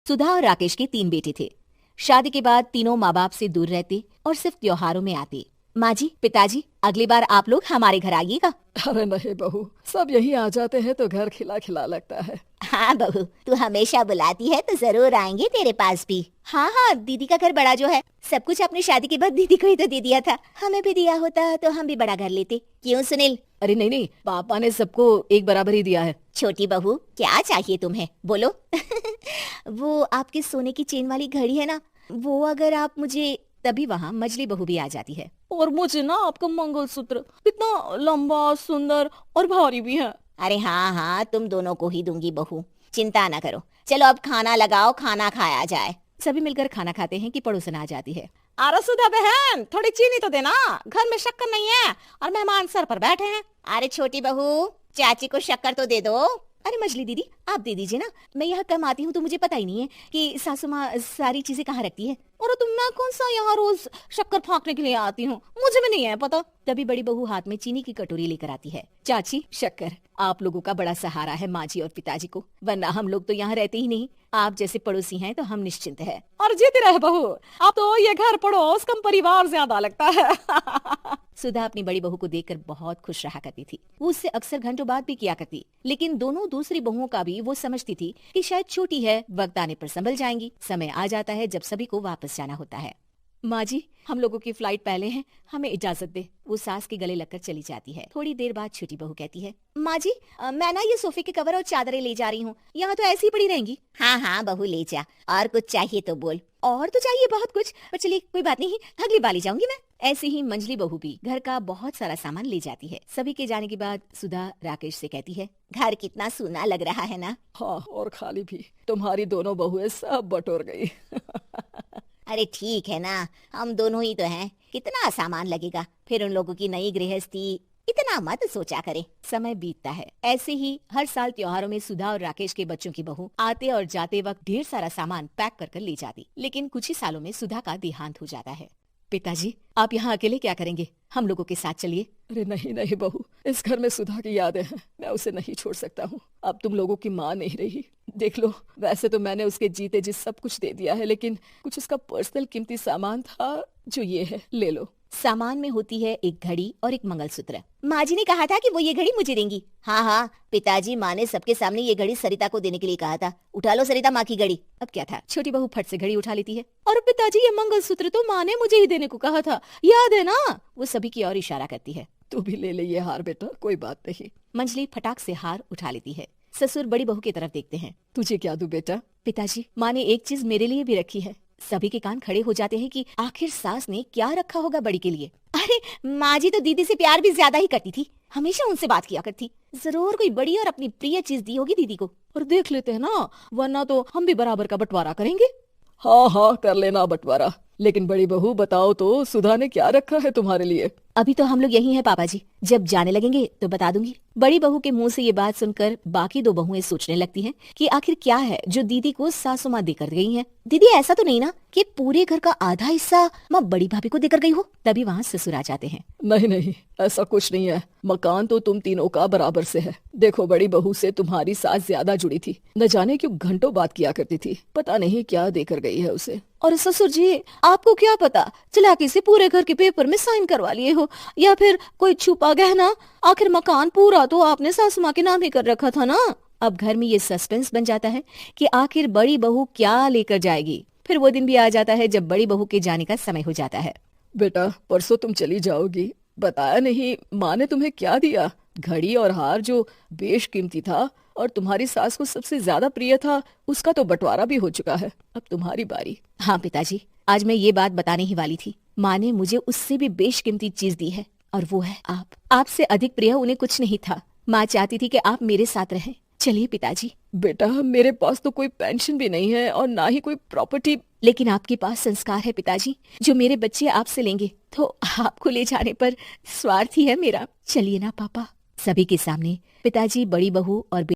सुधा और राकेश के 3 बेटे थे। शादी के बाद तीनों माँ बाप से दूर रहते और सिर्फ त्योहारों में आते। माँ जी, पिताजी, अगली बार आप लोग हमारे घर आइएगा। अरे नहीं बहू, सब यहीं आ जाते हैं तो घर खिला खिला लगता है। हाँ बहू, तू हमेशा बुलाती है तो जरूर आएंगे तेरे पास भी। हाँ हाँ, दीदी का घर बड़ा जो है, सब कुछ अपनी शादी के बाद दीदी को ही तो दे दिया था। हमें भी दिया होता तो हम भी बड़ा घर लेते। क्यों सुनील? अरे नहीं नहीं, पापा ने सबको एक बराबर ही दिया है। छोटी बहू, क्या चाहिए तुम्हें, बोलो। वो आपके सोने की चेन वाली घड़ी है ना, वो अगर आप मुझे, तभी वहाँ मजली बहू भी आ जाती है। और मुझे ना आपका मंगलसूत्र इतना लंबा, सुंदर और भारी भी है। अरे हाँ हाँ, तुम दोनों को ही दूंगी बहू, चिंता ना करो। चलो अब खाना लगाओ, खाना खाया जाए। सभी मिलकर खाना खाते हैं कि पड़ोसन आ जाती है। अरे सुधा बहन, थोड़ी चीनी तो देना, घर में शक्कर नहीं है और मेहमान सर पर बैठे हैं। अरे छोटी बहू, चाची को शक्कर तो दे दो। अरे मजली दीदी, आप दे दीजिए ना, मैं यहाँ कम आती हूँ तो मुझे पता ही नहीं है कि सासू माँ सारी चीजें कहाँ रखती है। और तुम, मैं कौन सा यहाँ रोज शक्कर फाँकने के लिए आती हूँ, मुझे भी नहीं है पता। तभी बड़ी बहू हाथ में चीनी की कटोरी लेकर आती है। चाची, शक्कर आप लोगों का बड़ा सहारा है माँ जी और पिताजी को, वरना हम लोग तो यहाँ रहते ही नहीं। आप जैसे पड़ोसी हैं तो हम निश्चिंत है। और जीती रहे बहू, अब तो ये घर पड़ोस कम परिवार ज्यादा लगता है। सुधा अपनी बड़ी बहू को देखकर बहुत खुश रहा करती थी। वो उससे अक्सर घंटों बात भी किया करती, लेकिन दोनों दूसरी बहुओं का भी वो समझती थी कि शायद छोटी है, वक्त आने पर संभल जाएंगी। समय आ जाता है जब सभी को वापस जाना होता है। माँ जी, हम लोगों की फ्लाइट पहले है, हमें इजाजत दे। वो सास के गले लगकर चली जाती है। थोड़ी देर बाद छोटी बहू कहती है, माँ जी, मैं ना ये सोफे के कवर और चादरें ले जा रही हूँ, यहाँ तो ऐसी ही पड़ी रहेंगी। हाँ हाँ बहू, ले जा, और कुछ चाहिए तो बोल। और तो चाहिए बहुत कुछ, पर चलिए कोई बात नहीं, अगली बार ले जाऊंगी मैं। ऐसे ही मंजली बहू भी घर का बहुत सारा सामान ले जाती है। सभी के जाने के बाद सुधा राकेश से कहती है, घर कितना सूना लग रहा है ना। हाँ, और खाली भी, तुम्हारी दोनों बहुएं सब बटोर गई। अरे ठीक है ना, हम दोनों ही तो हैं, कितना सामान लगेगा। फिर उन लोगों की नई गृहस्थी, इतना मत सोचा करे। समय बीतता है। ऐसे ही हर साल त्योहारों में सुधा और राकेश के बच्चों की बहू आते और जाते वक्त ढेर सारा सामान पैक कर कर ले जाती। लेकिन कुछ ही सालों में सुधा का देहांत हो जाता है। पिताजी, आप यहाँ अकेले क्या करेंगे, हम लोगों के साथ चलिए। अरे नहीं नहीं बहू, इस घर में सुधा की यादें हैं, मैं उसे नहीं छोड़ सकता हूँ। अब तुम लोगों की माँ नहीं रही। देख लो, वैसे तो मैंने उसके जीते जी सब कुछ दे दिया है, लेकिन कुछ उसका पर्सनल कीमती सामान था जो ये है, ले लो। सामान में होती है एक घड़ी और एक मंगलसूत्र। माँ जी ने कहा था कि वो ये घड़ी मुझे देंगी। हाँ हाँ, पिताजी, माँ ने सबके सामने ये घड़ी सरिता को देने के लिए कहा था। उठा लो सरिता माँ की घड़ी। अब क्या था, छोटी बहू फट से घड़ी उठा लेती है। और पिताजी, ये मंगलसूत्र तो माँ ने मुझे ही देने को कहा था, याद है ना। वो सभी की ओर इशारा करती है। तू भी ले ले ये हार बेटा, कोई बात नहीं। मंजली फटाक से हार उठा लेती है। ससुर बड़ी बहू की तरफ देखते हैं। तुझे क्या दूं बेटा? पिताजी, माँ ने एक चीज मेरे लिए भी रखी है। सभी के कान खड़े हो जाते हैं कि आखिर सास ने क्या रखा होगा बड़ी के लिए। अरे माँ जी तो दीदी से प्यार भी ज्यादा ही करती थी, हमेशा उनसे बात किया करती। जरूर कोई बड़ी और अपनी प्रिय चीज दी होगी दीदी को। और देख लेते हैं ना, वरना तो हम भी बराबर का बंटवारा करेंगे। हाँ हाँ, कर लेना बंटवारा। लेकिन बड़ी बहू, बताओ तो, सुधा ने क्या रखा है तुम्हारे लिए? अभी तो हम लोग यही हैं पापा जी, जब जाने लगेंगे तो बता दूंगी। बड़ी बहू के मुंह से ये बात सुनकर बाकी दो बहुएं सोचने लगती हैं कि आखिर क्या है जो दीदी को सासू माँ देकर गई हैं। दीदी, ऐसा तो नहीं ना कि पूरे घर का आधा हिस्सा माँ बड़ी भाभी को देकर गई हो? तभी वहाँ ससुर आ जाते हैं। नहीं नहीं, ऐसा कुछ नहीं है। मकान तो तुम तीनों का बराबर से है। देखो, बड़ी बहू से तुम्हारी सास ज्यादा जुड़ी थी, न जाने क्यों घंटों बात किया करती थी। पता नहीं क्या देकर गई है उसे। और ससुर जी, आपको क्या पता, चालाकी से पूरे घर के पेपर में साइन करवा लिए हो, या फिर कोई छुपा गहना। आखिर मकान पूरा तो आपने सासू माँ के नाम ही कर रखा था ना। अब घर में ये सस्पेंस बन जाता है कि आखिर बड़ी बहू क्या लेकर जाएगी। फिर वो दिन भी आ जाता है जब बड़ी बहू के जाने का समय हो जाता है। बेटा, परसों तुम चली जाओगी, बताया नहीं माँ ने तुम्हें क्या दिया? घड़ी और हार जो बेशकीमती था और तुम्हारी सास को सबसे ज्यादा प्रिय था, उसका तो बंटवारा भी हो चुका है। अब तुम्हारी बारी। हाँ पिताजी, आज मैं ये बात बताने ही वाली थी। माँ ने मुझे उससे भी बेशकीमती चीज दी है, और वो है आप। आपसे अधिक प्रिय उन्हें कुछ नहीं था। माँ चाहती थी कि आप मेरे साथ रहें। चलिए पिताजी। बेटा, मेरे पास तो कोई पेंशन भी नहीं है और ना ही कोई प्रॉपर्टी। लेकिन आपके पास संस्कार है पिताजी, जो मेरे बच्चे आपसे लेंगे, तो आपको ले जाने पर स्वार्थ ही है मेरा। चलिए ना पापा। सभी के सामने पिताजी, बड़ी बहू और